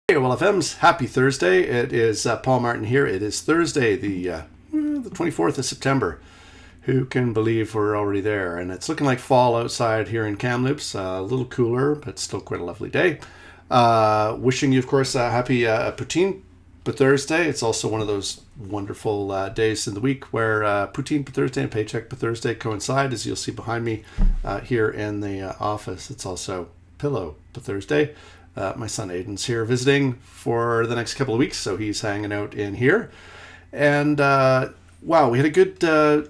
Hey, well, FM's happy Thursday. It is Paul Martin here. It is Thursday, the 24th of September. Who can believe we're already there? And it's looking like fall outside here in Kamloops. A little cooler, but still quite a lovely day. Wishing you, of course, a happy Poutine Thursday. It's also one of those wonderful days in the week where Poutine Thursday and Paycheck Thursday coincide, as you'll see behind me here in the office. It's also Pillow Thursday. My son Aiden's here visiting for the next couple of weeks, so he's hanging out in here. And wow, we had a good a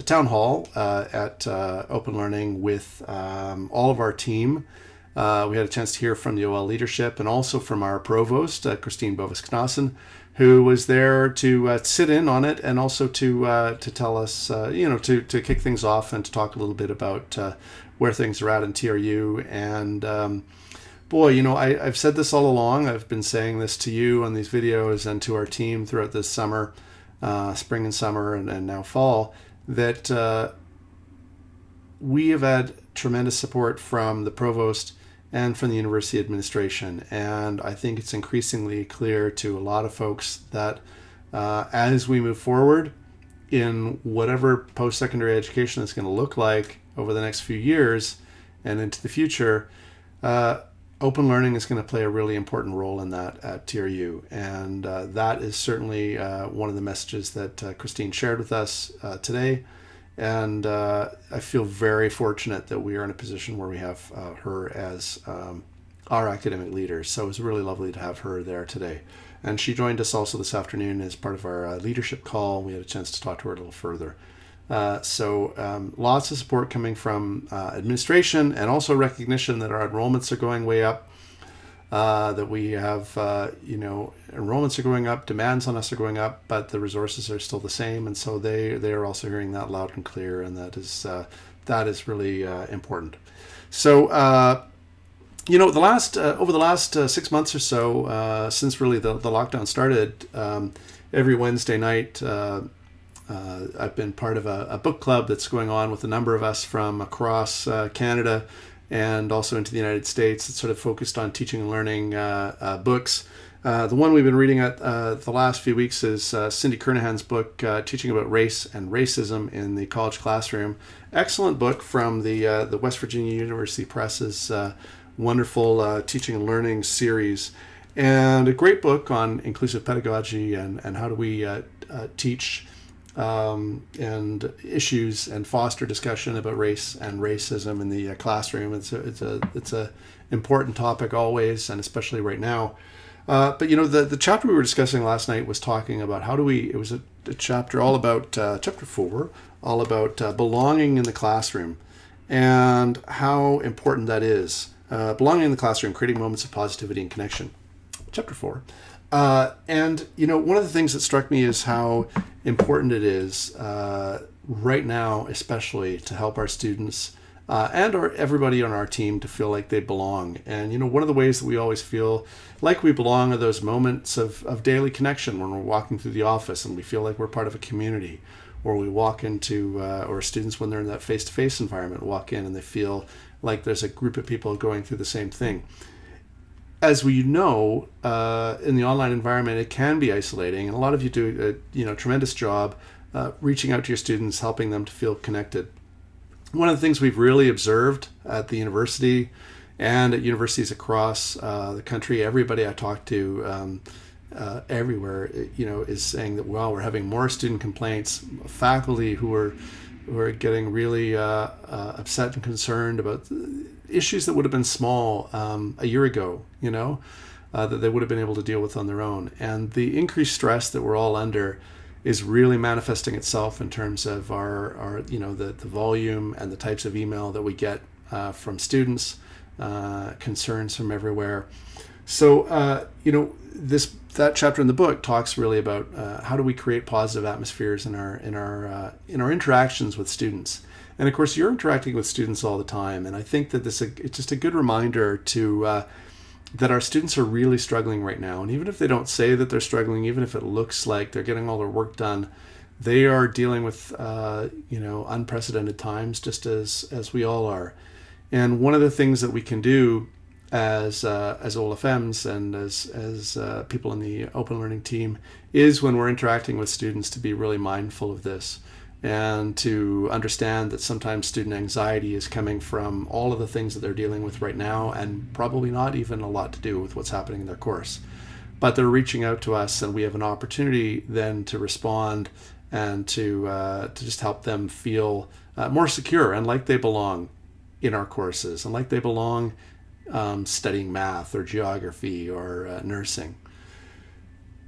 town hall at Open Learning with all of our team. We had a chance to hear from the OL leadership and also from our provost, Christine Bovis-Knassen, who was there to sit in on it and also to tell us, to kick things off and to talk a little bit about where things are at in TRU. And I've said this all along. I've been saying this to you on these videos and to our team throughout this summer, spring and summer, and now fall, that we have had tremendous support from the provost and from the university administration. And I think it's increasingly clear to a lot of folks that as we move forward in whatever post-secondary education is going to look like over the next few years and into the future, open learning is going to play a really important role in that at TRU. And that is certainly one of the messages that Christine shared with us today. And I feel very fortunate that we are in a position where we have her as our academic leader. So it was really lovely to have her there today. And she joined us also this afternoon as part of our leadership call. We had a chance to talk to her a little further. So lots of support coming from administration, and also recognition that our enrollments are going way up. That we have, enrollments are going up, demands on us are going up, but the resources are still the same. And so they are also hearing that loud and clear, and that is really important. So, over the last 6 months or so, since really the lockdown started, every Wednesday night, I've been part of a book club that's going on with a number of us from across Canada and also into the United States. It's sort of focused on teaching and learning books. The one we've been reading at the last few weeks is Cindy Kernahan's book, Teaching About Race and Racism in the College Classroom. Excellent book from the West Virginia University Press's wonderful teaching and learning series. And a great book on inclusive pedagogy and how do we teach and issues and foster discussion about race and racism in the classroom. It's a important topic always, and especially right now. But the chapter we were discussing last night was talking about it was a chapter all about, chapter 4, all about belonging in the classroom and how important that is. Belonging in the classroom, creating moments of positivity and connection. Chapter 4. And one of the things that struck me is how important it is right now, especially to help our students and everybody on our team to feel like they belong. And, one of the ways that we always feel like we belong are those moments of daily connection when we're walking through the office and we feel like we're part of a community, or we walk into, or students when they're in that face-to-face environment walk in and they feel like there's a group of people going through the same thing. As we know, in the online environment, it can be isolating, and a lot of you do a tremendous job reaching out to your students, helping them to feel connected. One of the things we've really observed at the university and at universities across the country, everybody I talk to everywhere, is saying that we're having more student complaints, faculty who are getting really upset and concerned about issues that would have been small a year ago, that they would have been able to deal with on their own. And the increased stress that we're all under is really manifesting itself in terms of our the volume and the types of email that we get from students, concerns from everywhere. So, that chapter in the book talks really about how do we create positive atmospheres in our interactions with students. And of course, you're interacting with students all the time, and I think that it's just a good reminder to that our students are really struggling right now. And even if they don't say that they're struggling, even if it looks like they're getting all their work done, they are dealing with unprecedented times, just as we all are. And one of the things that we can do as OLFMs and as people in the open learning team is when we're interacting with students to be really mindful of this and to understand that sometimes student anxiety is coming from all of the things that they're dealing with right now and probably not even a lot to do with what's happening in their course. But they're reaching out to us, and we have an opportunity then to respond and to just help them feel more secure and like they belong in our courses and like they belong studying math or geography or nursing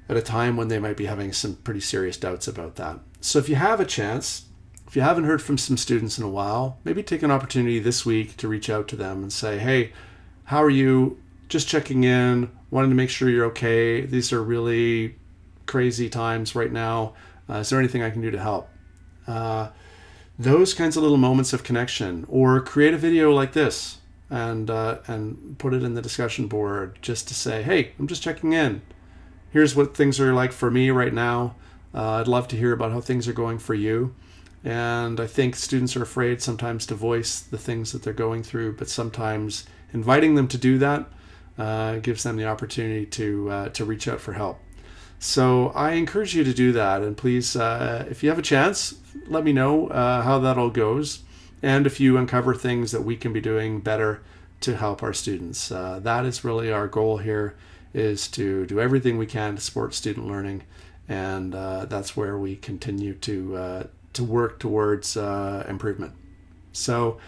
at a time when they might be having some pretty serious doubts about that. So if you have a chance, if you haven't heard from some students in a while, maybe take an opportunity this week to reach out to them and say, hey, how are you? Just checking in, wanting to make sure you're okay. These are really crazy times right now. Is there anything I can do to help? Those kinds of little moments of connection, or create a video like this and put it in the discussion board just to say, hey, I'm just checking in. Here's what things are like for me right now. I'd love to hear about how things are going for you. And I think students are afraid sometimes to voice the things that they're going through, but sometimes inviting them to do that gives them the opportunity to reach out for help. So I encourage you to do that. And please, if you have a chance, let me know how that all goes. And if you uncover things that we can be doing better to help our students. That is really our goal here, is to do everything we can to support student learning. And that's where we continue to work towards improvement. So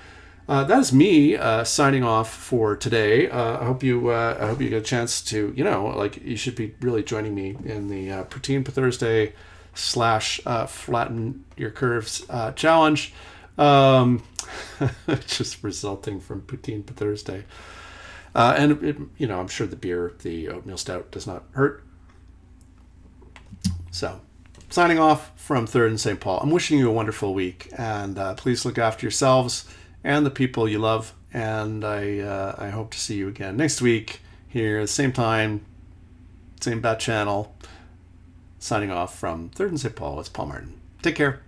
that is me signing off for today. I hope you get a chance to, you should be really joining me in the Poutine per Thursday / Flatten Your Curves challenge, just resulting from Poutine per Thursday. And I'm sure the oatmeal stout does not hurt. So, signing off from 3rd and St. Paul. I'm wishing you a wonderful week, and please look after yourselves and the people you love. And I hope to see you again next week here at the same time, same bat channel. Signing off from 3rd and St. Paul. It's Paul Martin. Take care.